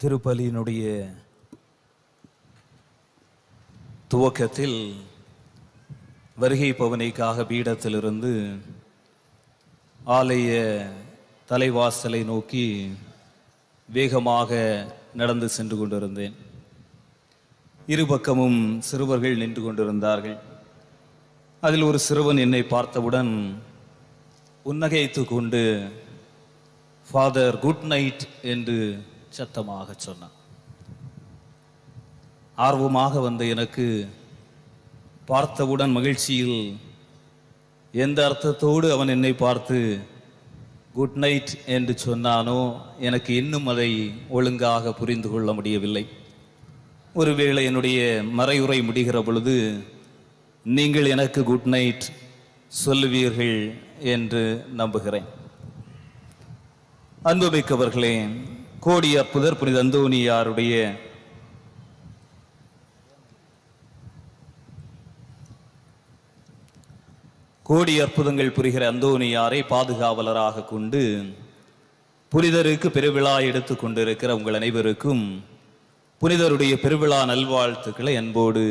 திருப்பலியினுடைய துவக்கத்தில் வருகை பவனிக்காக பீடத்திலிருந்து ஆலய தலைவாசலை நோக்கி வேகமாக நடந்து சென்று கொண்டிருந்தேன். இருபக்கமும் சிறுவர்கள் நின்று கொண்டிருந்தார்கள். அதில் ஒரு சிறுவன் என்னை பார்த்தவுடன் புன்னகைத்து கொண்டு ஃபாதர் குட் நைட் என்று சத்தமாக சொன்னான். ஆர்வமாக வந்த எனக்கு பார்த்தவுடன் மகிழ்ச்சியில் எந்த அர்த்தத்தோடு அவன் என்னை பார்த்து குட் நைட் என்று சொன்னானோ எனக்கு இன்னும் அதை ஒழுங்காக புரிந்து கொள்ள முடியவில்லை. ஒருவேளை என்னுடைய மறையுரை முடிகிற பொழுது நீங்கள் எனக்கு குட் நைட் சொல்லுவீர்கள் என்று நம்புகிறேன். அன்புமிக்கவர்களே, கோடி அற்புதர் புனித அந்தோனியாருடைய கோடி அற்புதங்கள் புரிகிற அந்தோனியாரை பாதுகாவலராக கொண்டு புனிதருக்கு பெருவிழா எடுத்துக் கொண்டிருக்கிற உங்கள் அனைவருக்கும் புனிதருடைய பெருவிழா நல்வாழ்த்துக்களை அன்போடு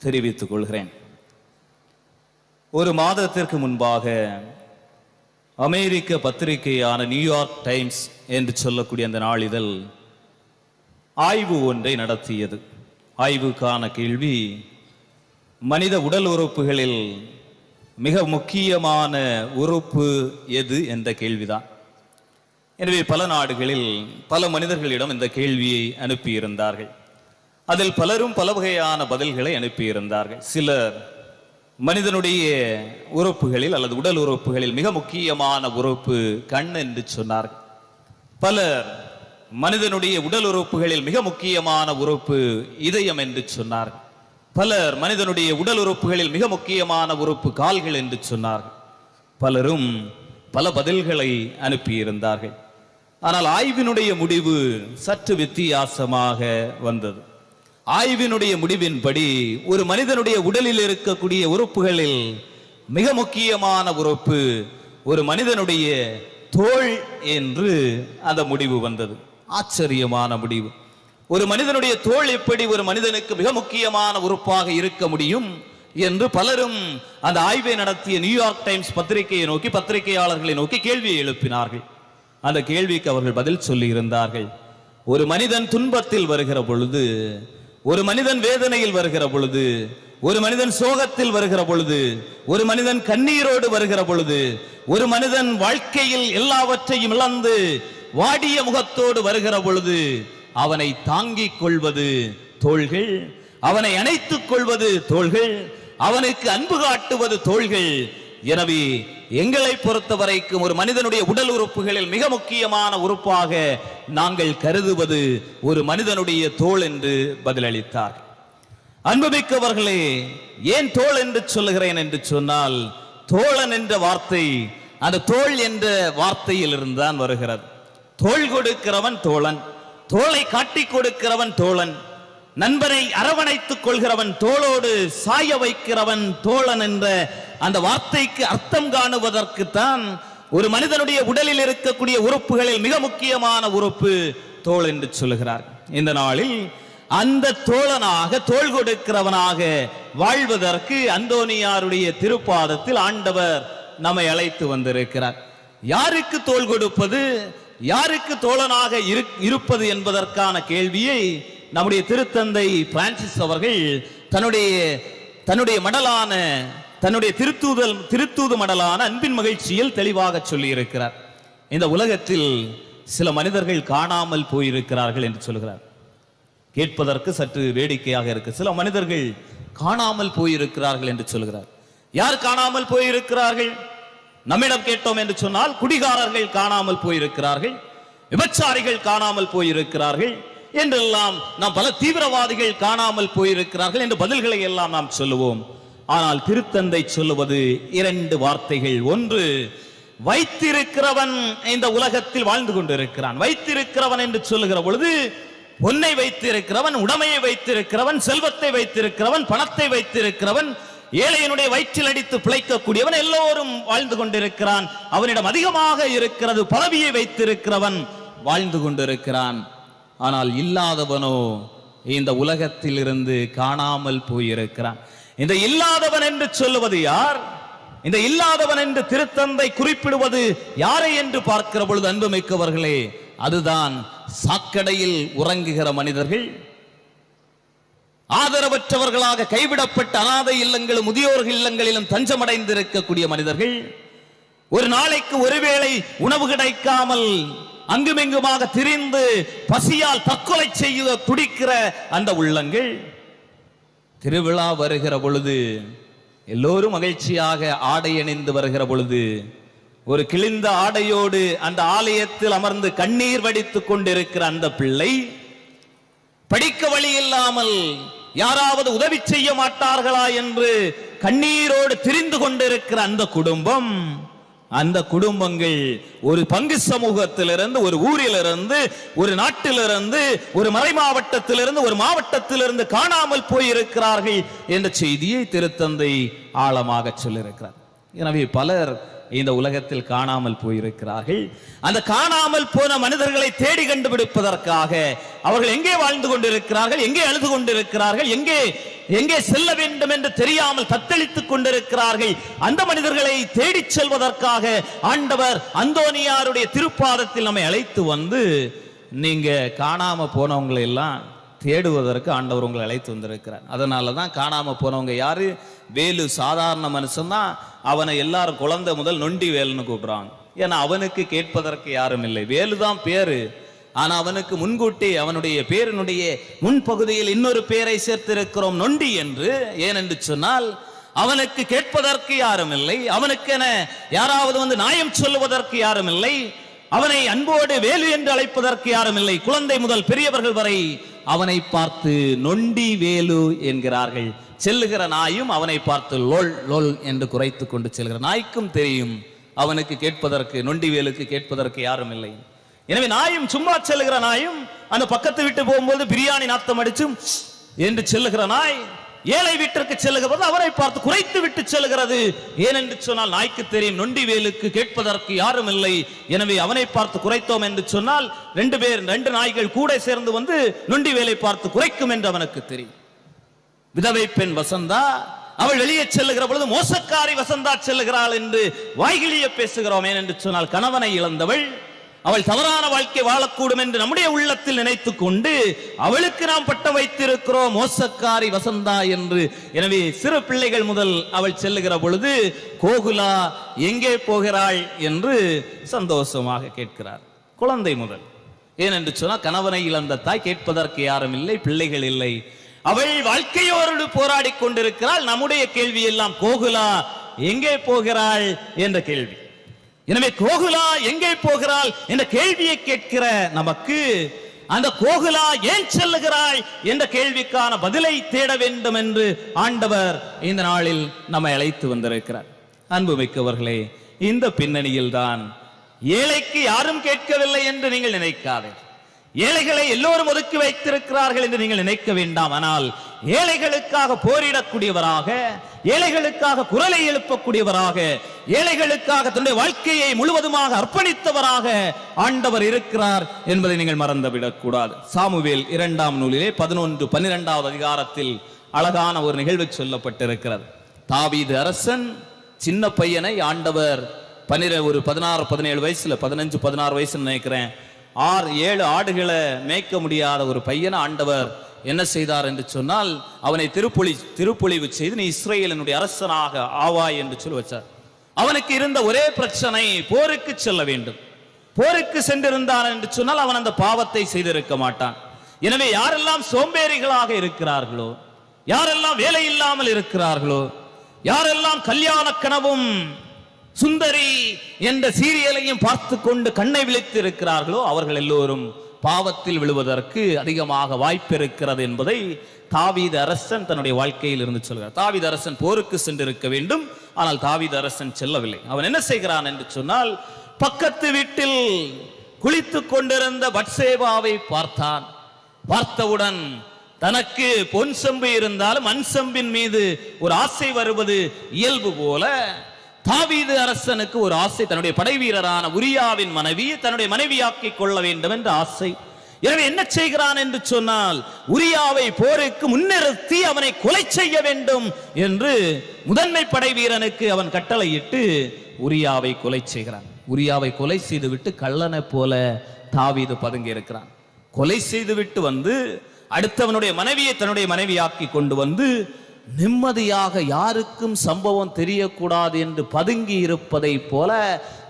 தெரிவித்துக் கொள்கிறேன். ஒரு மாதத்திற்கு முன்பாக அமெரிக்க பத்திரிகையான நியூயார்க் டைம்ஸ் என்று சொல்லக்கூடிய அந்த நாளிதழ் ஆய்வு ஒன்றை நடத்தியது. ஆய்வுக்கான கேள்வி, மனித உடல் உறுப்புகளில் மிக முக்கியமான உறுப்பு எது என்ற கேள்விதான். எனவே பல நாடுகளில் பல மனிதர்களிடம் இந்த கேள்வியை அனுப்பியிருந்தார்கள். அதில் பலரும் பல வகையான பதில்களை அனுப்பியிருந்தார்கள். சிலர் மனிதனுடைய உறுப்புகளில் அல்லது உடல் உறுப்புகளில் மிக முக்கியமான உறுப்பு கண் என்று சொன்னார்கள். பலர் மனிதனுடைய உடல் உறுப்புகளில் மிக முக்கியமான உறுப்பு இதயம் என்று சொன்னார்கள். பலர் மனிதனுடைய உடல் உறுப்புகளில் மிக முக்கியமான உறுப்பு கால்கள் என்று சொன்னார்கள். பலரும் பல பதில்களை அனுப்பியிருந்தார்கள். ஆனால் ஆய்வினுடைய முடிவு சற்று வித்தியாசமாக வந்தது. ஆய்வினுடைய முடிவின்படி ஒரு மனிதனுடைய உடலில் இருக்கக்கூடிய உறுப்புகளில் மிக முக்கியமான உறுப்பு ஒரு மனிதனுடைய தோள் என்று அந்த முடிவு வந்தது. ஆச்சரியமான முடிவு. ஒரு மனிதனுடைய தோள் எப்படி ஒரு மனிதனுக்கு மிக முக்கியமான உறுப்பாக இருக்க முடியும் என்று பலரும் அந்த ஆய்வை நடத்திய நியூயார்க் டைம்ஸ் பத்திரிகையை நோக்கி, பத்திரிகையாளர்களை நோக்கி கேள்வியை எழுப்பினார்கள். அந்த கேள்விக்கு அவர்கள் பதில் சொல்லி இருந்தார்கள். ஒரு மனிதன் துன்பத்தில் வருகிற பொழுது, ஒரு மனிதன் வேதனையில் வருகிற பொழுது, ஒரு மனிதன் சோகத்தில் வருகிற பொழுது, ஒரு மனிதன் கண்ணீரோடு வருகிற பொழுது, ஒரு மனிதன் வாழ்க்கையில் எல்லாவற்றையும் இழந்து வாடிய முகத்தோடு வருகிற பொழுது அவனை தாங்கிக் கொள்வது தோள்கள், அவனை அணைத்துக் கொள்வது தோள்கள், அவனுக்கு அன்பு காட்டுவது தோள்கள். எனவே எங்களை பொறுத்தவரைக்கும் ஒரு மனிதனுடைய உடல் உறுப்புகளில் மிக முக்கியமான உறுப்பாக நாங்கள் கருதுவது ஒரு மனிதனுடைய தோள் என்று பதிலளித்தார். அன்புமிக்கவர்களே, ஏன் தோள் என்று சொல்லுகிறேன் என்று சொன்னால், தோழன் என்ற வார்த்தை அந்த தோள் என்ற வார்த்தையில் இருந்தான் வருகிறது. தோள் கொடுக்கிறவன் தோழன், தோளை காட்டிக் கொடுக்கிறவன் தோழன், நண்பனை அரவணைத்துக் கொள்கிறவன், தோளோடு சாய வைக்கிறவன் தோழன் என்ற அந்த வார்த்தைக்கு அர்த்தம் காணுவதற்குத்தான் ஒரு மனிதனுடைய உடலில் இருக்கக்கூடிய உறுப்புகளில் மிக முக்கியமான உறுப்பு தோள் என்று சொல்லுகிறார். இந்த நாளில் அந்த தோழனாக, தோள் கொடுக்கிறவனாக வாழ்வதற்கு அந்தோனியாருடைய திருப்பாதத்தில் ஆண்டவர் நம்மை அழைத்து வந்திருக்கிறார். யாருக்கு தோள் கொடுப்பது, யாருக்கு தோழனாக இருப்பது என்பதற்கான கேள்வியை நம்முடைய திருத்தந்தை பிரான்சிஸ் அவர்கள் தன்னுடைய மடலான, தன்னுடைய திருத்தூது மடலான அன்பின் மகிழ்ச்சியில் தெளிவாக சொல்லி இருக்கிறார். இந்த உலகத்தில் சில மனிதர்கள் காணாமல் போயிருக்கிறார்கள் என்று சொல்கிறார். கேட்பதற்கு சற்று வேடிக்கையாக இருக்கு. சில மனிதர்கள் காணாமல் போயிருக்கிறார்கள் என்று சொல்கிறார். யார் காணாமல் போயிருக்கிறார்கள்? நம்மிடம் கேட்டோம் என்று சொன்னால், குடிகாரர்கள் காணாமல் போயிருக்கிறார்கள், விபச்சாரிகள் காணாமல் போயிருக்கிறார்கள் என்றெல்லாம் நாம், பல தீவிரவாதிகள் காணாமல் போயிருக்கிறார்கள் என்று பதில்களை எல்லாம் நாம் சொல்லுவோம். ஆனால் திருத்தந்தை சொல்லுவது இரண்டு வார்த்தைகள். ஒன்று, வைத்திருக்கிறவன் இந்த உலகத்தில் வாழ்ந்து கொண்டிருக்கிறான். வைத்திருக்கிறவன் என்று சொல்லுகிற பொழுது பொன்னை வைத்திருக்கிறவன், உடமையை வைத்திருக்கிறவன், செல்வத்தை வைத்திருக்கிறவன், பணத்தை வைத்திருக்கிறவன், ஏழையினுடைய வயிற்றில் அடித்து பிழைக்கக்கூடியவன், எல்லோரும் வாழ்ந்து கொண்டிருக்கிறான். அவனிடம் அதிகமாக இருக்கிறது, பதவியை வைத்திருக்கிறவன் வாழ்ந்து கொண்டிருக்கிறான். ஆனால் இல்லாதவனோ இந்த உலகத்தில் இருந்து காணாமல் போயிருக்கிறான். இந்த இல்லாதவன் என்று சொல்லுவது யார்? இந்த இல்லாதவன் என்று திருத்தந்தை குறிப்பிடுவது யாரை என்று பார்க்கிற பொழுது அன்புமிக்கவர்களே, அதுதான் சாக்கடையில் உறங்குகிற மனிதர்கள், ஆதரவற்றவர்களாக கைவிடப்பட்ட அநாதை இல்லங்களும் முதியோர்கள் இல்லங்களிலும் தஞ்சமடைந்திருக்கக்கூடிய மனிதர்கள், ஒரு நாளைக்கு ஒருவேளை உணவு கிடைக்காமல் அங்குமிங்குமாக திரிந்து பசியால் தற்கொலை செய்ய துடிக்கிற அந்த உள்ளங்கள், திருவிழா வருகிற பொழுது எல்லோரும் மகிழ்ச்சியாக ஆடை அணிந்து வருகிற பொழுது ஒரு கிழிந்த ஆடையோடு அந்த ஆலயத்தில் அமர்ந்து கண்ணீர் வடித்துக் கொண்டிருக்கிற அந்த பிள்ளை, படிக்க வழி இல்லாமல் யாராவது உதவி செய்ய மாட்டார்களா என்று கண்ணீரோடு திரிந்து கொண்டிருக்கிற அந்த குடும்பம், அந்த குடும்பங்கள் ஒரு பங்கு சமூகத்திலிருந்து, ஒரு ஊரிலிருந்து, ஒரு நாட்டிலிருந்து, ஒரு மறை மாவட்டத்திலிருந்து, ஒரு மாவட்டத்திலிருந்து காணாமல் போயிருக்கிறார்கள் என்ற செய்தியை திருத்தந்தை ஆழமாக சொல்லியிருக்கிறார். எனவே பலர் இந்த உலகத்தில் காணாமல் போயிருக்கிறார்கள். அந்த காணாமல் போன மனிதர்களை தேடி கண்டுபிடிப்பதற்காக அவர்கள் எங்கே வாழ்ந்து கொண்டிருக்கிறார்கள், எங்கே அழுது கொண்டிருக்கிறார்கள், எங்கே செல்ல வேண்டும் என்று தெரியாமல் தத்தளித்துக் கொண்டிருக்கிறார்கள், அந்த மனிதர்களை தேடி செல்வதற்காக ஆண்டவர் அந்தோனியாருடைய திருப்பாதத்தில் நம்மை அழைத்து வந்து, நீங்க காணாம போனவங்களை எல்லாம் தேடுவதற்கு ஆண்டவர் உங்களை அழைத்து வந்திருக்கிறார். அதனாலதான் காணாம போனவங்க யாரு? வேலு சாதாரண மனுஷன் தான். அவனை எல்லாரும் குழந்தை முதல் நொண்டி வேலுன்னு கூப்பிடுறாங்க. ஏன்னா அவனுக்கு கேட்பதற்கு யாரும் இல்லை. வேலுதான் பேரு. ஆனா அவனுக்கு முன்கூட்டி அவனுடைய பேரினுடைய முன்பகுதியில் இன்னொரு பேரை சேர்த்திருக்கிறோம், நொண்டி என்று. ஏனென்று சொன்னால் அவனுக்கு கேட்பதற்கு யாரும் இல்லை, அவனுக்கு என யாராவது வந்து நியாயம் சொல்லுவதற்கு யாரும் இல்லை, அவனை அன்போடு வேலு என்று அழைப்பதற்கு யாரும் இல்லை. குழந்தை முதல் பெரியவர்கள் வரை அவனை பார்த்து நொண்டி வேலு என்கிறார்கள். செல்லுகிற நாயும் அவனை பார்த்து லோல் லோல் என்று குறைத்து கொண்டு செல்கிற நாய்க்கும் தெரியும் அவனுக்கு கேட்பதற்கு, நொண்டி வேலுக்கு கேட்பதற்கு யாரும் இல்லை. எனவே நாயும், சும்மா செல்லுகிற நாயும், அந்த பக்கத்து விட்டு போகும்போது பிரியாணி நாத்தம் அடிச்சும் என்று செல்லுகிற நாய் ஏழை வீட்டிற்கு செல்லுகிறது அவரை பார்த்து குறைத்து விட்டு செல்கிறது. ஏனென்று சொன்னால் நாய்க்கு தெரியும் நொண்டி வேலுக்கு கேட்பதற்கு யாரும் இல்லை, எனவே அவனை பார்த்து குறைத்தோம் என்று சொன்னால் ரெண்டு நாய்கள் கூட சேர்ந்து வந்து நொண்டி வேலை பார்த்து குறைக்கும் என்று அவனுக்கு தெரியும். விதவை பெண் வசந்தா, அவள் வெளியே செல்லுகிற பொழுது மோசக்காரி வசந்தா செல்லுகிறாள் என்று வாய்கிழிய பேசுகிறோம். ஏனென்று சொன்னால் கணவனை இழந்தவள், அவள் தவறான வாழ்க்கை வாழக்கூடும் என்று நம்முடைய உள்ளத்தில் நினைத்துக் கொண்டு அவளுக்கு நாம் பட்ட வைத்திருக்கிறோம் மோசக்காரி வசந்தா என்று. எனவே சிறு பிள்ளைகள் முதல் அவள் செல்லுகிற பொழுது கோகுலா எங்கே போகிறாள் என்று சந்தோஷமாக கேட்கிறார். குழந்தை முதல். ஏனென்று சொன்னால் கணவனை இழந்த தாய் கேட்பதற்கு யாரும் இல்லை, பிள்ளைகள் இல்லை. அவள் வாழ்க்கையோடு போராடி கொண்டிருக்கிறாள். நம்முடைய கேள்வி எல்லாம் கோகுலா எங்கே போகிறாள் என்ற கேள்வி. எனவே கோகுலா எங்கே போகிறாள் என்ற கேள்வியை கேட்கிற நமக்கு அந்த கோகுலா ஏன் செல்லுகிறாள் என்ற கேள்விக்கான பதிலை தேட வேண்டும் என்று ஆண்டவர் இந்த நாளில் நம்மை அழைத்து வந்திருக்கிறார். அன்புமிக்கவர்களே, இந்த பின்னணியில் தான் ஏழைக்கு யாரும் கேட்கவில்லை என்று நீங்கள் நினைக்காதீர்கள். ஏழைகளை எல்லோரும் ஒதுக்கி வைத்திருக்கிறார்கள் என்று நீங்கள் நினைக்க வேண்டாம். ஆனால் ஏழைகளுக்காக போரிடக்கூடியவராக, ஏழைகளுக்காக குரலை எழுப்பக்கூடியவராக, ஏழைகளுக்காக தன்னுடைய வாழ்க்கையை முழுவதுமாக அர்ப்பணித்தவராக ஆண்டவர் இருக்கிறார் என்பதை நீங்கள் மறந்துவிடக் கூடாது. சாமுவேல் 2ஆம் நூலிலே 11-12 அதிகாரத்தில் அழகான ஒரு நிகழ்வு சொல்லப்பட்டிருக்கிறது. தாவீது அரசன் சின்ன பையனை ஆண்டவர் 16-17 வயசுல, 15-16 வயசுன்னு நினைக்கிறேன், 6-7 ஆடுகளை மேய்க்க முடியாத ஒரு பையனை ஆண்டவர் என்ன செய்தார் என்று சொன்னால் அவனை திருப்பொழிவு செய்து நீ இஸ்ரவேலினுடைய அரசனாக ஆவாய் என்று சொல்லி வச்சார். அவனுக்கு இருந்த ஒரே பிரச்சனை, போருக்கு செல்ல வேண்டும். போருக்கு சென்றிருந்தான் என்று சொன்னால் அவன் அந்த பாவத்தை செய்திருக்க மாட்டான். எனவே யாரெல்லாம் சோம்பேறிகளாக இருக்கிறார்களோ, யாரெல்லாம் வேலை இல்லாமல் இருக்கிறார்களோ, யாரெல்லாம் கல்யாண கனவும் சுந்தரி என்ற சீரியலையும் பார்த்து கொண்டு கண்ணை விழித்து இருக்கிறார்களோ அவர்கள் எல்லோரும் பாவத்தில் விழுவதற்கு அதிகமாக வாய்ப்பு இருக்கிறது என்பதை தாவீது அரசன் தன்னுடைய வாழ்க்கையில் இருந்து சொல்கிறார். தாவீது அரசன் போருக்கு சென்றிருக்க வேண்டும், ஆனால் தாவீது அரசன் செல்லவில்லை. அவன் என்ன செய்கிறான் என்று சொன்னால் பக்கத்து வீட்டில் குளித்துக் கொண்டிருந்த பத்சேபாவை பார்த்தான். பார்த்தவுடன் தனக்கு பொன் செம்பு இருந்தாலும் மண் செம்பின் மீது ஒரு ஆசை வருவது இயல்பு போல தாவீது அரசனுக்கு ஒரு ஆசை, தன்னுடைய படை வீரரான உரியாவின் மனைவி தன்னுடைய மனைவியாக்கிக் கொள்ள வேண்டும் என்ற ஆசை. எனவே என்ன செய்கிறான் என்று சொன்னால், உரியாவை போருக்கு முன்னிறுத்தி அவனை கொலை செய்ய வேண்டும் என்று முதன்மை படை வீரனுக்கு அவன் கட்டளையிட்டு உரியாவை கொலை செய்கிறான். உரியாவை கொலை செய்துவிட்டு கள்ளனை போல தாவீது பதுங்கி இருக்கிறான். கொலை செய்துவிட்டு வந்து அடுத்தவனுடைய மனைவியை தன்னுடைய மனைவியாக்கி கொண்டு வந்து நிம்மதியாக யாருக்கும் சம்பவம் தெரியக்கூடாது என்று பதுங்கி இருப்பதை போல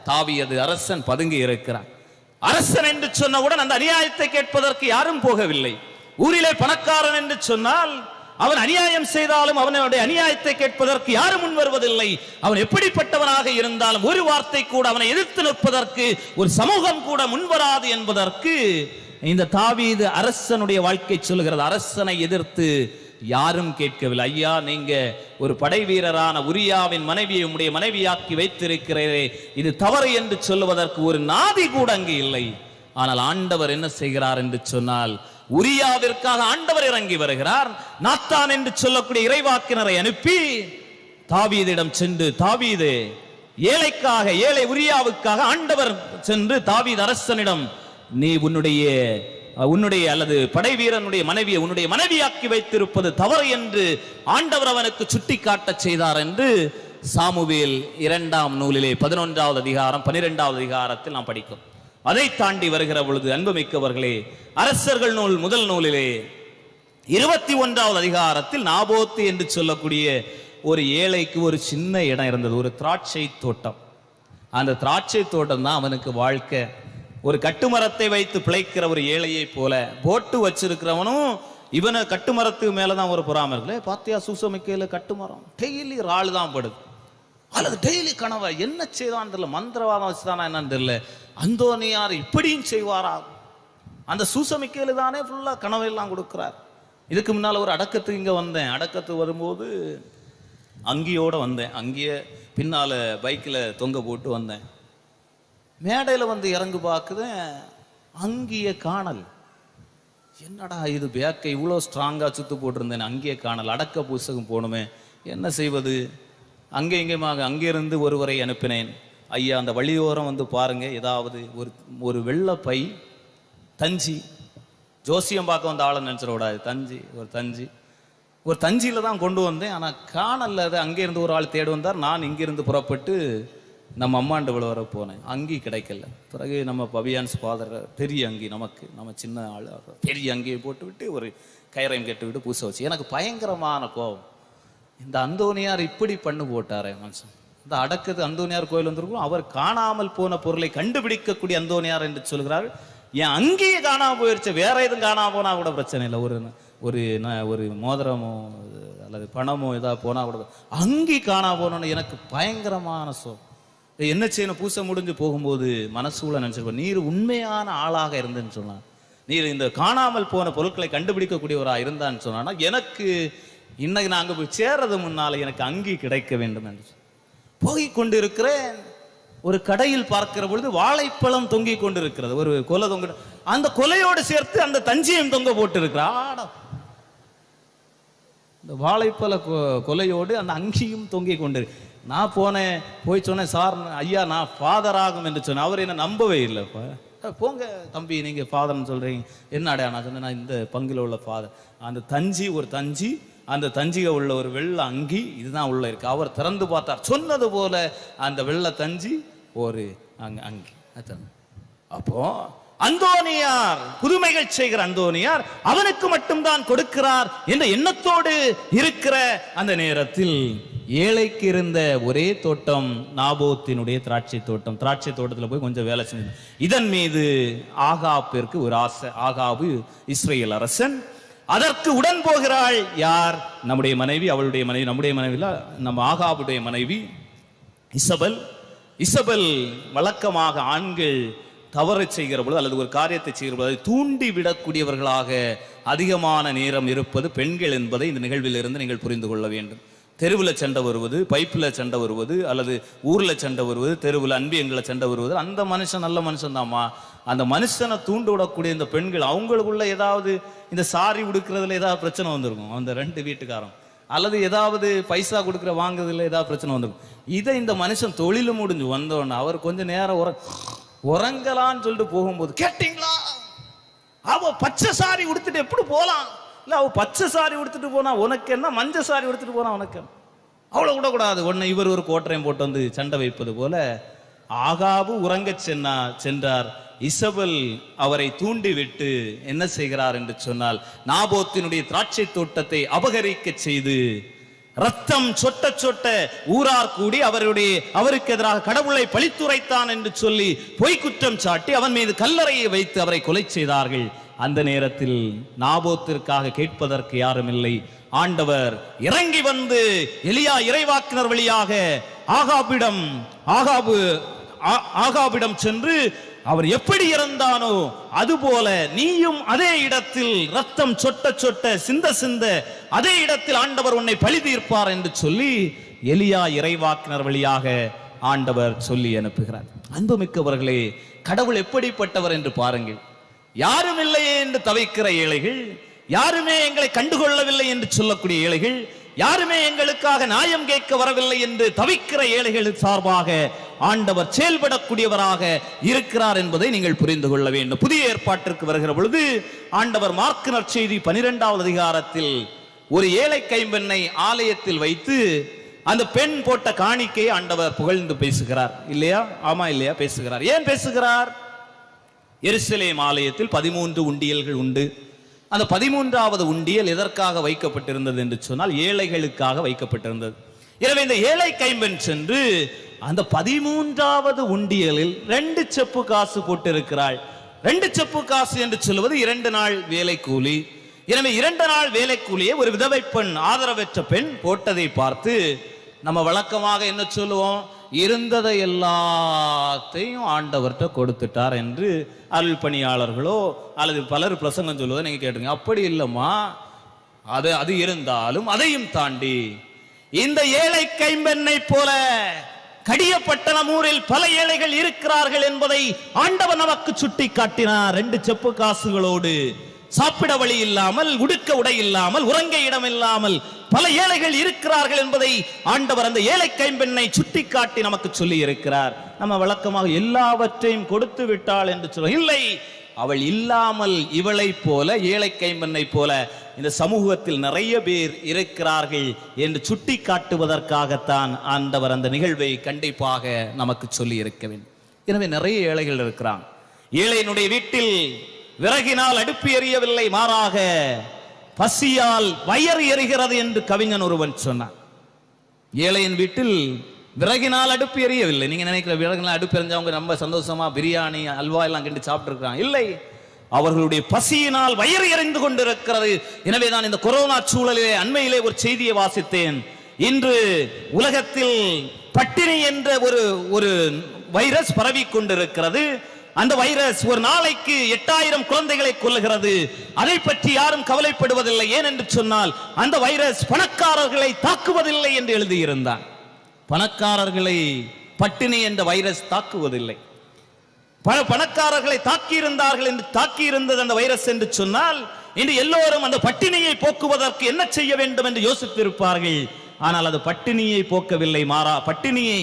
தாவீது அரசன் பதுங்கி இருக்கிறான். அரசன் என்று சொன்னவுடன் அந்த அநியாயத்தை கேட்பதற்கு யாரும் போகவில்லை. ஊரிலே பணக்காரன் என்று சொன்னால் அவன் அநியாயம் செய்தாலும் அவனுடைய அநியாயத்தை கேட்பதற்கு யாரும் முன் வருவதில்லை. அவன் எப்படிப்பட்டவனாக இருந்தாலும் ஒரு வார்த்தை கூட அவனை எதிர்த்து நிற்பதற்கு ஒரு சமூகம் கூட முன்வராது என்பதற்கு இந்த தாவீது அரசனுடைய வாழ்க்கை சொல்லுகிறது. அரசனை எதிர்த்து யாரும் கேட்கவில்லை. ஐயா, நீங்க ஒரு படை வீரரான உரியாவின் மனைவியை உம்முடைய மனைவியாக்கி வைத்திருக்கிறீரே, இது தவறு என்று சொல்லுவதற்கு ஒரு நாதி கூட அங்கு இல்லை. ஆனால் ஆண்டவர் என்ன செய்கிறார் என்று சொன்னால், உரியாவிற்காக ஆண்டவர் இறங்கி வருகிறார். நாத்தான் என்று சொல்லக்கூடிய இறைவாக்கினரை அனுப்பி தாவீதிடம் சென்று, தாவீது ஏழைக்காக, ஏழை உரியாவுக்காக ஆண்டவர் சென்று தாவீது அரசனிடம், நீ உன்னுடைய அல்லது படை வீரனுடைய மனைவியை உன்னுடைய மனைவியாக்கி வைத்திருப்பது தவறு என்று ஆண்டவர் அவனுக்கு சுட்டி காட்ட செய்தார் என்று சாமுவேல் 2ஆம் நூலிலே 11வது அதிகாரம் 12வது அதிகாரத்தில் நாம் படிக்கும். அதை தாண்டி வருகிற பொழுது அன்புமிக்கவர்களே, அரசர்கள் நூல் முதல் நூலிலே 21வது அதிகாரத்தில் நாபோத்து என்று சொல்லக்கூடிய ஒரு ஏழைக்கு ஒரு சின்ன இடம் இருந்தது, ஒரு திராட்சை தோட்டம். அந்த திராட்சை தோட்டம் தான் அவனுக்கு வாழ்க்கை. ஒரு கட்டுமரத்தை வைத்து பிழைக்கிற ஒரு ஏழையை போல போட்டு வச்சிருக்கிறவனும் இவனை கட்டுமரத்துக்கு மேலதான் ஒரு பொறாம இருக்குல்ல. பாத்தியா சூசமிக்கையில கட்டுமரம் டெய்லி ராள் தான் படுது, அல்லது டெய்லி கனவை என்ன செய்தான் தெரியல, மந்திரவாதம் வச்சுதானா என்னன்னு தெரியல. அந்தோனியார் இப்படியும் செய்வாரா? அந்த சூசமிக்கையில தானே ஃபுல்லா கனவையெல்லாம் கொடுக்கிறார். இதுக்கு முன்னால ஒரு அடக்கத்துக்கு இங்க வந்தேன். அடக்கத்துக்கு வரும்போது அங்கியோட வந்தேன். அங்கேயே பின்னால பைக்கில் தொங்க போட்டு வந்தேன். மேடையில் வந்து இறங்கு பார்க்குதேன், அங்கேயே காணல். என்னடா இது, பேக்கை இவ்வளோ ஸ்ட்ராங்காக சுத்து போட்டிருந்தேன், அங்கேயே காணல். அடக்க புஸ்தகம் போகணுமே, என்ன செய்வது? அங்கே இங்கேமாக அங்கிருந்து ஒருவரை அனுப்பினேன். ஐயா, அந்த வழியோரம் வந்து பாருங்க, ஏதாவது ஒரு வெள்ளை பை தஞ்சி, ஜோசியம் பார்க்க வந்த ஆளை நினச்சிடக்கூடாது, தஞ்சி, ஒரு தஞ்சியில் தான் கொண்டு வந்தேன். ஆனால் காணல. அது அங்கேருந்து ஒரு ஆள் தேடி வந்தார். நான் இங்கிருந்து புறப்பட்டு நம்ம அம்மாண்டு விழுவர போனேன். அங்கி கிடைக்கல. பிறகு நம்ம பபியான்ஸ் ஃபாதர் பெரிய அங்கி, நம்ம சின்ன ஆள் பெரிய அங்கியை போட்டு விட்டு ஒரு கயிறையும் கெட்டு விட்டு பூச வச்சு. எனக்கு பயங்கரமான கோபம். இந்த அந்தோனியார் இப்படி பண்ணு போட்டாரே மனுஷன். இந்த அடக்குது அந்தோனியார் கோயில் வந்திருக்கும். அவர் காணாமல் போன பொருளை கண்டுபிடிக்கக்கூடிய அந்தோனியார் என்று சொல்கிறார். என் அங்கேயே காணாமல் போயிடுச்சு, வேற எதுவும் காணாமல் போனா கூட பிரச்சனை இல்லை. ஒரு மோதிரமோ அல்லது பணமோ ஏதாவது போனா கூட, அங்கி காணா போனோன்னு எனக்கு பயங்கரமான சோகம். என்ன செய்யணும்? பூசை முடிஞ்சு போகும்போது மனசூழ நினைச்சிருப்போம், நீர் உண்மையான ஆளாக இருந்தேன்னு சொன்னா, நீர் இந்த காணாமல் போன பொருட்களை கண்டுபிடிக்கக்கூடியவராக இருந்தான்னு சொன்னா, எனக்கு இன்னைக்கு நான் அங்கே போய் சேர்றது முன்னால எனக்கு அங்கி கிடைக்க வேண்டும் என்று போய் கொண்டிருக்கிறேன். ஒரு கடையில் பார்க்கிற பொழுது வாழைப்பழம் தொங்கி கொண்டிருக்கிறது, ஒரு கொலை தொங்க, அந்த கொலையோடு சேர்த்து அந்த தஞ்சியம் தொங்க போட்டு இருக்கிறார். இந்த வாழைப்பழ கொலையோடு அந்த அங்கியும் தொங்கி கொண்டு. நான் போய் சொன்னேன், சார் ஐயா நான் ஃபாதர் ஆகும் என்று சொன்னேன். அவர் என்ன நம்பவே இல்லைப்பா. போங்க தம்பி, நீங்க ஃபாதர்னு சொல்றீங்க, என்ன அடையா? நான் சொன்னேன், நான் இந்த பங்குல உள்ள ஃபாதர். அந்த தஞ்சி, ஒரு தஞ்சி, அந்த தஞ்சிக உள்ள ஒரு வெள்ளை அங்கி இதுதான் உள்ள இருக்கு. அவர் திறந்து பார்த்தார், சொன்னது போல அந்த வெள்ளை தஞ்சி ஒரு அங்கி. அப்போ அந்தோனியார், புதுமைகள் செய்கிற அந்தோனியார் அவனுக்கு மட்டும்தான் கொடுக்கிறார் என்ற எண்ணத்தோடு இருக்கிற அந்த நேரத்தில் ஏழைக்கு இருந்த ஒரே தோட்டம் நாபோத்தினுடைய திராட்சை தோட்டம். திராட்சை தோட்டத்தில் போய் கொஞ்சம் வேலை செஞ்சு, இதன் மீது ஆகாபிற்கு ஒரு ஆசை. ஆகாபு இஸ்ரேல் அரசன். அதற்கு உடன் போகிறாள் யார்? நம்முடைய மனைவி, அவளுடைய மனைவி, நம்முடைய மனைவில நம்ம ஆகாபுடைய மனைவி இசபெல். இசபெல் வழக்கமாக ஆண்கள் தவறு செய்கிற பொழுது அல்லது ஒரு காரியத்தை செய்கிற பொழுது அதை தூண்டி விடக்கூடியவர்களாக அதிகமான நேரம் இருப்பது பெண்கள் என்பதை இந்த நிகழ்வில் இருந்து நீங்கள் புரிந்து கொள்ள வேண்டும். தெருவில் சண்டை வருவது, பைப்பில் சண்டை வருவது, அல்லது ஊரில் சண்டை வருவது, தெருவில் அன்பியங்களை சண்டை வருவது, அந்த மனுஷன் நல்ல மனுஷன் தான்மா. அந்த மனுஷனை தூண்டு விடக்கூடிய இந்த பெண்கள், அவங்களுக்குள்ள ஏதாவது இந்த சாரி கொடுக்கறதுல ஏதாவது பிரச்சனை வந்திருக்கும், அந்த ரெண்டு வீட்டுக்காரன், அல்லது ஏதாவது பைசா கொடுக்குற வாங்குறதுல ஏதாவது பிரச்சனை வந்திருக்கும். இதை இந்த மனுஷன் தொழில் முடிஞ்சு வந்தோன்னு அவர் கொஞ்சம் நேரம் உறங்கலான்னு சொல்லிட்டு போகும்போது, கேட்டீங்களா அவ பச்சை சாரி உடுத்துட்டு எப்படி போலாம்? இல்ல அவ பச்சை சாரி உடுத்துட்டு போனா உனக்கு என்ன, மஞ்சள் சாரி உடுத்துட்டு போனா உனக்கு என்ன? அவ்வளவு விடக்கூடாது. ஒன்னு இவர் ஒரு கோட்டரையும் போட்டு வந்து சண்டை வைப்பது போல ஆகாபு உறங்க சென்றார். இசபெல் அவரை தூண்டிவிட்டு என்ன செய்கிறார் என்று சொன்னால், நாபோத்தினுடைய திராட்சை தோட்டத்தை அபகரிக்க செய்து ரத்தம் சொட்ட சொட்ட ஊரார் கூடி அவருக்கு எதிராக கடவுளை பழித்துரைத்தான் என்று சொல்லி பொய் குற்றம் சாட்டி அவன் மீது கல்லறையை வைத்து அவரை கொலை செய்தார்கள். அந்த நேரத்தில் நாபோத்திற்காக கேட்பதற்கு யாரும் இல்லை. ஆண்டவர் இறங்கி வந்து எலியா இறைவாக்கினர் வழியாக ஆகாபிடம் சென்று அவர் எப்படி இறந்தானோ அதுபோல நீயும் அதே இடத்தில் ரத்தம் சொட்ட சொட்ட சிந்த சிந்த அதே இடத்தில் ஆண்டவர் உன்னை பழி தீர்ப்பார் என்று சொல்லி எலியா இறைவாக்கினர் வழியாக ஆண்டவர் சொல்லி அனுப்புகிறார். அன்புமிக்கவர்களே, கடவுள் எப்படிப்பட்டவர் என்று பாருங்கள். யாரும் இல்லையே என்று தவிக்கிற ஏழைகள், யாருமே எங்களை கண்டுகொள்ளவில்லை என்று சொல்லக்கூடிய ஏழைகள், யாருமே எங்களுக்காக நியாயம் கேட்க வரவில்லை என்று தவிக்கிற ஏழைகள் சார்பாக ஆண்டவர் செயல்படக்கூடியவராக இருக்கிறார் என்பதை நீங்கள் புரிந்து கொள்ள வேண்டும். புதிய ஏற்பாட்டிற்கு வருகிற பொழுது ஆண்டவர் மார்க்கு நற்செய்தி 12வது அதிகாரத்தில் ஒரு ஏழை கைம்பெண்ணை ஆலயத்தில் வைத்து அந்த பெண் போட்ட காணிக்கையை ஆண்டவர் புகழ்ந்து பேசுகிறார். இல்லையா? ஆமா இல்லையா? பேசுகிறார். ஏன் பேசுகிறார்? எருசலேம் ஆலயத்தில் 13 உண்டியல்கள் உண்டு. அந்த 13வது உண்டியல் எதற்காக வைக்கப்பட்டிருந்தது என்று சொன்னால் ஏழைகளுக்காக வைக்கப்பட்டிருந்தது. எனவே இந்த ஏழை கைம்பெண் சென்று அந்த 13வது உண்டியலில் 2 செப்பு காசு போட்டிருக்கிறாள். 2 செப்பு காசு என்று சொல்வது 2 நாள் வேலை கூலி. எனவே 2 நாள் வேலை கூலியை ஒரு விதவை பெண், ஆதரவற்ற பெண் போட்டதை பார்த்து நம்ம வழக்கமாக என்ன சொல்லுவோம்? இருந்ததை எல்லாத்தையும் ஆண்டவர்கிட்ட கொடுத்துட்டார் என்று அருள் பணியாளர்களோ அல்லது பலர் பிரசங்கம் சொல்லுவதை நீங்க கேட்டுங்க. அப்படி இல்லம்மா, அது இருந்தாலும் அதையும் தாண்டி இந்த ஏழை கைம்பெண்ணை போல கடியப்பட்டணம் ஊரில் பல ஏழைகள் இருக்கிறார்கள் என்பதை ஆண்டவர் நமக்கு சுட்டி காட்டினார். 2 செப்பு காசுகளோடு சாப்பிட வழி இல்லாமல், உடுக்க உடை இல்லாமல், உறங்க இடம் இல்லாமல் பல ஏழைகள் இருக்கிறார்கள் என்பதை ஆண்டவர் அந்த ஏழை கைம்பெண்ணை சுட்டி காட்டி நமக்கு சொல்லி இருக்கிறார். நம்ம வழக்கமாக எல்லாவற்றையும் கொடுத்து விட்டாள் என்று சொல்ல இல்லை, அவள் இல்லாமல் இவளை போல ஏழை கைம்பெண்ணை போல இந்த சமூகத்தில் நிறைய பேர் இருக்கிறார்கள் என்று சுட்டி காட்டுவதற்காகத்தான் ஆண்டவர் அந்த நிகழ்வை கண்டிப்பாக நமக்கு சொல்லி இருக்க வேண்டும். எனவே நிறைய ஏழைகள் இருக்கிறாங்க. ஏழையினுடைய வீட்டில் விறகினால் அடுப்பு எரியவில்லை, மாறாக பசியால் வயறு எரிகிறது என்று கவிஞன் ஒருவன் சொன்னான். ஏழையின் வீட்டில் விறகினால் அடுப்பு எரியவில்லை. நீங்க நினைக்கிற விறகினால் அடுப்பு எரிஞ்சவங்க ரொம்ப சந்தோஷமா பிரியாணி அல்வா எல்லாம் கண்டு சாப்பிட்டு இருக்காங்க. இல்லை, அவர்களுடைய பசியினால் வயறு எறிந்து கொண்டிருக்கிறது. எனவேதான் இந்த கொரோனா சூழலிலே அண்மையிலே ஒரு செய்தியை வாசித்தேன். இன்று உலகத்தில் பட்டினி என்ற ஒரு வைரஸ் பரவி கொண்டிருக்கிறது. அந்த வைரஸ் ஒரு நாளைக்கு 8000 குழந்தைகளை கொல்லுகிறது. அதை பற்றி யாரும் கவலைப்படுவதில்லை. ஏன் என்று சொன்னால் அந்த வைரஸ் பணக்காரர்களை தாக்குவதில்லை என்று எழுதியிருந்தான். பணக்காரர்களை பட்டினி என்ற வைரஸ் தாக்குவதில்லை. பணக்காரர்களை தாக்கியிருந்தது அந்த வைரஸ் என்று சொன்னால் இன்று எல்லோரும் அந்த பட்டினியை போக்குவதற்கு என்ன செய்ய வேண்டும் என்று யோசித்திருப்பார்கள். ஆனால் அது பட்டினியை போக்கவில்லை, பட்டினியை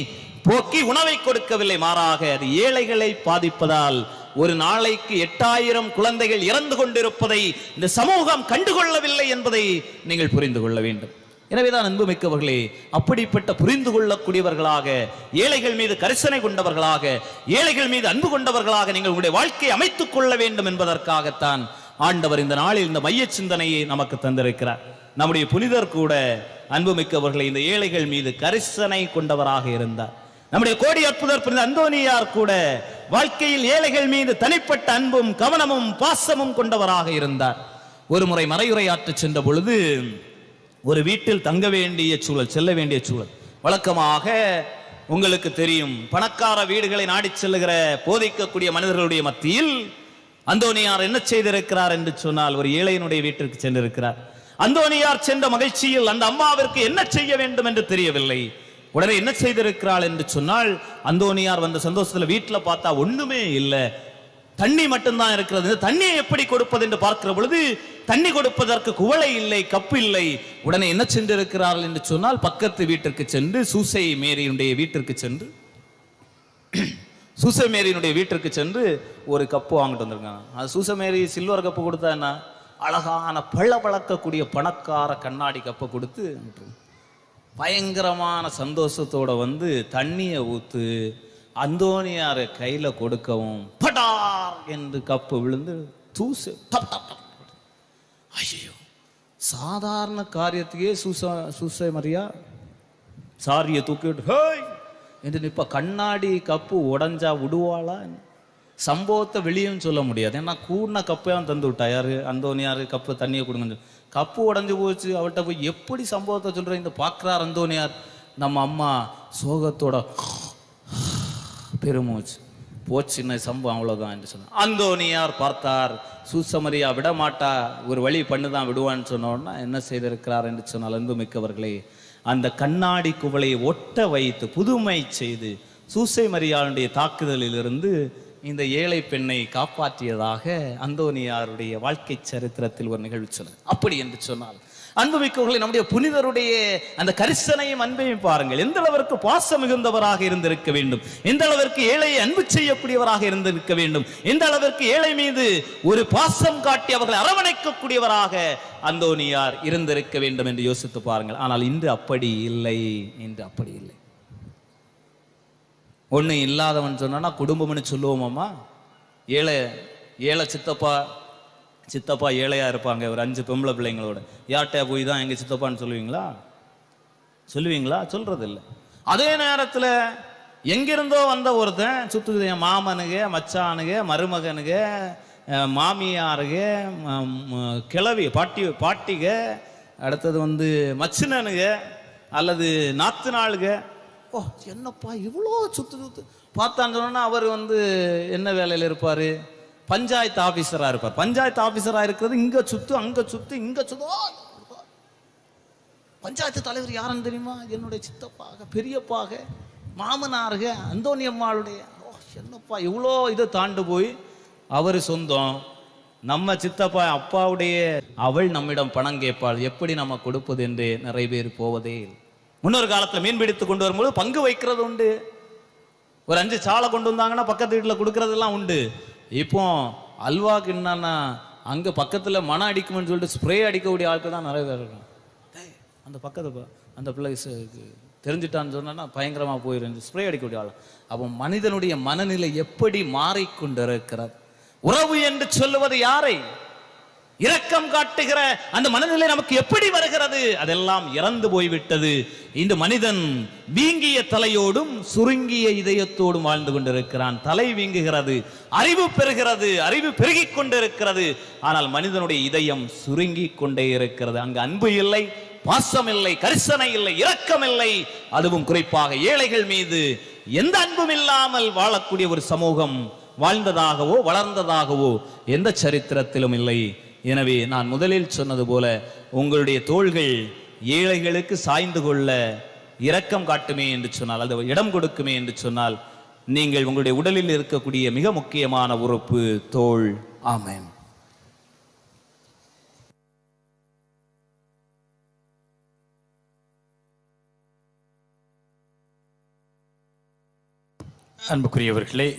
போக்கி உணவை கொடுக்கவில்லை, மாறாக அது ஏழைகளை பாதிப்பதால் ஒரு நாளைக்கு 8000 குழந்தைகள் இறந்து கொண்டிருப்பதை இந்த சமூகம் கண்டுகொள்ளவில்லை என்பதை நீங்கள் புரிந்து கொள்ள வேண்டும். எனவேதான் அன்புமிக்கவர்களே, அப்படிப்பட்ட புரிந்து கொள்ளக்கூடியவர்களாக, ஏழைகள் மீது கரிசனை கொண்டவர்களாக, ஏழைகள் மீது அன்பு கொண்டவர்களாக நீங்கள் உங்களுடைய வாழ்க்கையை அமைத்துக் கொள்ள வேண்டும் என்பதற்காகத்தான் ஆண்டவர் இந்த நாளில் இந்த மைய சிந்தனையை நமக்கு தந்திருக்கிறார். நம்முடைய புனிதர் கூட அன்புமிக்கவர்களை இந்த ஏழைகள் மீது கரிசனை கொண்டவராக இருந்தார். நம்முடைய கோடி அற்புதர் புனித அந்தோனியார் கூட வாழ்க்கையில் ஏழைகள் மீது தனிப்பட்ட அன்பும் கவனமும் பாசமும் கொண்டவராக இருந்தார். ஒரு முறை மறையுரையாற்ற சென்ற பொழுது ஒரு வீட்டில் தங்க வேண்டிய சூழல், செல்ல வேண்டிய சூழல். வழக்கமாக உங்களுக்கு தெரியும், பணக்கார வீடுகளை நாடி செல்லுகிற போதிக்கக்கூடிய மனிதர்களுடைய மத்தியில் அந்தோனியார் என்ன செய்திருக்கிறார் என்று சொன்னால் ஒரு ஏழையினுடைய வீட்டிற்கு சென்றிருக்கிறார். அந்தோனியார் சென்ற மகிழ்ச்சியில் அந்த அம்மாவிற்கு என்ன செய்ய வேண்டும் என்று தெரியவில்லை. உடனே என்ன செய்திருக்கிறாள் என்று சொன்னால், அந்தோனியார் வந்த சந்தோஷத்துல வீட்டுல பார்த்தா ஒண்ணுமே இல்லை, தண்ணி மட்டும்தான் இருக்கிறது. தண்ணியை எப்படி கொடுப்பது என்று பார்க்கிற பொழுது தண்ணி கொடுப்பதற்கு குவளை இல்லை, கப்பு இல்லை. உடனே என்ன சென்றிருக்கிறார்கள் என்று சொன்னால் பக்கத்து வீட்டிற்கு சென்று, சூசை மேரியுடைய வீட்டிற்கு சென்று சூசமேரியினுடைய வீட்டிற்கு சென்று ஒரு கப்பு வாங்கிட்டு வந்திருக்காங்க. அது சூசமேரி சில்வர் கப்பு கொடுத்தா என்ன, அழகான பளபளக்கக்கூடிய பணக்கார கண்ணாடி கப்பை கொடுத்து பயங்கரமான சந்தோஷத்தோட வந்து தண்ணியை ஊத்து அந்தோனியார் கையில கொடுக்கவும் படார் என்று கப்பு விழுந்து தூசு. ஐயோ, சாதாரண காரியத்துக்கே சூசமரியா சாரியை தூக்கிட்டு என்று நிற்ப. கண்ணாடி கப்பு உடஞ்சா விடுவாளா? சம்பவத்தை வெளியும் சொல்ல முடியாது. ஏன்னா கூடின கப்பையும் தந்து விட்டா. யாரு? அந்தோனியார் கப்பு தண்ணியை கொடுங்க. கப்பு உடஞ்சு போச்சு. அவள்கிட்ட போய் எப்படி சம்பவத்தை சொல்ற? இந்த பார்க்கிறார் அந்தோனியார். நம்ம அம்மா சோகத்தோட பெருமூச்சு போச்சு, சின்ன சம்பவம் அவ்வளவுதான் என்று சொன்னார். அந்தோனியார் பார்த்தார், சூசமரியா விட மாட்டா, ஒரு வழி பண்ணுதான் விடுவான்னு சொன்னோன்னா என்ன செய்திருக்கிறார் என்று சொன்னால், அன்பு மிக்கவர்களே, அந்த கண்ணாடி குவளை ஒட்ட வைத்து புதுமை செய்து சூசமரியாளுடைய தாக்குதலிலிருந்து இந்த ஏழை பெண்ணை காப்பாற்றியதாக அந்தோனியாருடைய வாழ்க்கை சரித்திரத்தில் ஒரு நிகழ்வு சொன்னது. அப்படி என்று சொன்னால், அன்புமிக்கவர்களை, நம்முடைய புனிதருடைய அந்த கரிசனையும் அன்பையும் பாருங்கள். எந்த அளவிற்கு பாசம் மிகுந்தவராக இருந்திருக்க வேண்டும், எந்த அளவிற்கு ஏழையை அன்பு செய்யக்கூடியவராக இருந்திருக்க வேண்டும், எந்த அளவிற்கு ஏழை மீது ஒரு பாசம் காட்டி அவர்களை அரவணைக்கக்கூடியவராக அந்தோனியார் இருந்திருக்க வேண்டும் என்று யோசித்து பாருங்கள். ஆனால் இன்று அப்படி இல்லை. இன்று அப்படி இல்லை. ஒண்ணு இல்லாதவன் சொன்னா குடும்பம்னு சொல்லுவோமாமா? ஏழை சித்தப்பா ஏழையா இருப்பாங்க, ஒரு 5 பொம்பளை பிள்ளைங்களோட. யார்கிட்ட போய் தான் எங்க சித்தப்பான்னு சொல்லுவீங்களா? சொல்றது இல்லை. அதே நேரத்தில் எங்கிருந்தோ வந்த ஒருத்தன் சுத்துது, என் மாமனுங்க, மச்சானுங்க, மருமகனுங்க, மாமியாருங்க, கிளவி பாட்டிக, அடுத்தது வந்து மச்சினனுங்க அல்லது நாத்து நாளுங்க. ஓ, என்னப்பா இவ்வளோ சுத்து பார்த்தான்னு சொன்னா, அவர் வந்து என்ன வேலையில் இருப்பாரு? பஞ்சாயத்து ஆபீசரா இருப்பார். பஞ்சாயத்து ஆபீசரா இருக்கிறது இங்க சுத்து அங்க சுத்து இங்க சுத்து. பஞ்சாயத்து தலைவர் யாருன்னு தெரியுமா? என்னுடைய சித்தப்பாக, பெரியப்பாக, மாமனாருக, அந்தோனியம்மாளுடைய. என்னப்பா இவ்வளோ இதை தாண்டு போய் அவரு சொந்தம். நம்ம சித்தப்பா அப்பாவுடைய அவள் நம்மிடம் பணம் கேட்பாள், எப்படி நம்ம கொடுப்பது என்று நிறைய பேர் போவதே. முன்னொரு காலத்துல மீன் பிடித்து கொண்டு வரும்போது பங்கு வைக்கிறது உண்டு. ஒரு 5 சாலை கொண்டு வந்தாங்கன்னா பக்கத்து வீட்டில் கொடுக்கறதெல்லாம் உண்டு. இப்போ அல்வாக்கு என்னன்னா, அங்க பக்கத்துல மனம் அடிக்கும்னு சொல்லிட்டு ஸ்ப்ரே அடிக்கக்கூடிய ஆட்கள் தான் நிறைய பேர் இருக்கும். அந்த பிள்ளை தெரிஞ்சிட்டான்னு சொன்னா பயங்கரமா போயிருந்து ஸ்ப்ரே அடிக்கக்கூடிய ஆள். அப்போ மனிதனுடைய மனநிலை எப்படி மாறிக்கொண்டிருக்கிறது? உறவு என்று சொல்லுவது யாரை? இரக்கம் காட்டுகிற அந்த மனநிலை நமக்கு எப்படி வருகிறது? அதெல்லாம் இறந்து போய்விட்டது. இந்த மனிதன் வீங்கிய தலையோடும் சுருங்கிய இதயத்தோடும் வாழ்ந்து கொண்டிருக்கிறான். தலை வீங்குகிறது, அறிவு பெறுகிறது, அறிவு பெருகிக் கொண்டிருக்கிறது. ஆனால் மனிதனுடைய இதயம் சுருங்கி கொண்டே இருக்கிறது. அங்கு அன்பு இல்லை, பாசம் இல்லை, கரிசனை இல்லை, இரக்கம் இல்லை. அதுவும் குறிப்பாக ஏழைகள் மீது எந்த அன்பும் இல்லாமல் வாழக்கூடிய ஒரு சமூகம் வாழ்ந்ததாகவோ வளர்ந்ததாகவோ எந்த சரித்திரத்திலும் இல்லை. எனவே நான் முதலில் சொன்னது போல, உங்களுடைய தோள்கள் ஏழைகளுக்கு சாய்ந்து கொள்ள இரக்கம் காட்டுமே என்று சொன்னால், அது இடம் கொடுக்குமே என்று சொன்னால், நீங்கள் உங்களுடைய உடலில் இருக்கக்கூடிய மிக முக்கியமான உறுப்பு தோள். ஆமென். அன்புக்குரியவர்களே,